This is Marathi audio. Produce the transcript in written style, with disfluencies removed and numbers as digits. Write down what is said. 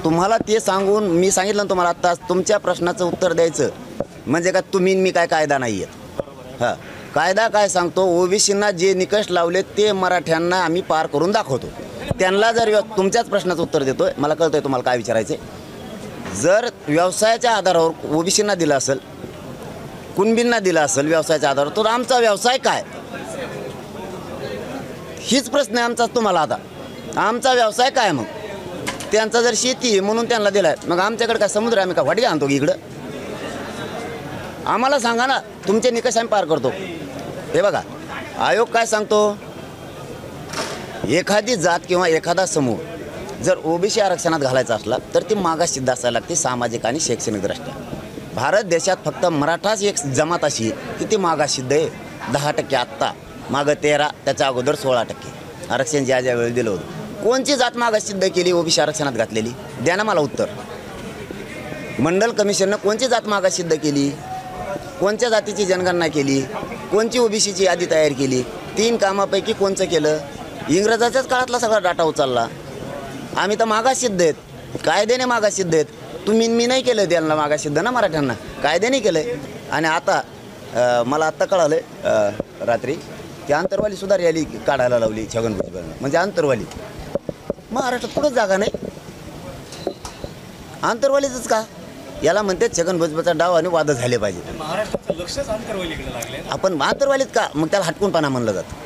तुम्हाला ते सांगून मी सांगितलं ना तुम्हाला आता तुमच्या प्रश्नाचं उत्तर द्यायचं म्हणजे का तुम्ही मी काय कायदा नाही आहे. हां, कायदा काय सांगतो ओबीसींना जे निकष लावले ते मराठ्यांना आम्ही पार करून दाखवतो. त्यांना जर तुमच्याच प्रश्नाचं उत्तर देतोय, मला कळतंय तुम्हाला काय विचारायचं आहे. जर व्यवसायाच्या आधारावर ओबीसींना दिलं असेल, कुणबींना दिलं असेल व्यवसायाच्या आधारावर, तर आमचा व्यवसाय काय, हीच प्रश्न आहे आमचा तुम्हाला. आता आमचा व्यवसाय काय, मग त्यांचा जर शेती आहे म्हणून त्यांना दिला आहे, मग आमच्याकडे काय समुद्र आम्ही का वाटी आणतो की इकडं? आम्हाला सांगा ना, तुमचे निकष आम्ही पार करतो. हे बघा आयोग काय सांगतो, एखादी जात किंवा एखादा समूह जर ओबीसी आरक्षणात घालायचा असला तर ती मागास सिद्ध असायला लागते सामाजिक आणि शैक्षणिकदृष्ट्या. भारत देशात फक्त मराठाच एक जमात अशी की ती मागास सिद्ध आहे. 10% आत्ता, मागं 13, त्याच्या अगोदर 16% आरक्षण ज्या ज्या वेळी दिलं होतं. कोणची जात मागास सिद्ध केली ओबीसी आरक्षणात घातलेली? द्या ना मला उत्तर. मंडल कमिशननं कोणची जात मागास सिद्ध केली? कोणत्या जातीची जनगणना केली? कोणची ओबीसीची यादी तयार केली? 3 कामापैकी कोणचं केलं? इंग्रजाच्याच काळातला सगळा डाटा उचलला. आम्ही तर मागास सिद्ध आहेत, कायद्याने मागास सिद्ध आहेत. तुम्ही मी नाही केलं त्यांना मागास सिद्ध ना, मराठ्यांना कायद्याने केलं आहे. आणि आता मला आत्ता कळालं रात्री की आंतरवालीसुद्धा रॅली काढायला लावली छगन भुजबळनं. म्हणजे आंतरवाली महाराष्ट्रात कुठंच जागा नाही, आंतरवालीचंच का? याला म्हणते छगन भुजबळचा डाव आणि वाद झाले पाहिजे. महाराष्ट्राचं लक्षच आंतरवालीकडे लागले. आपण आंतरवालीत का, मग त्याला हटकूनपणा म्हणलं जातं.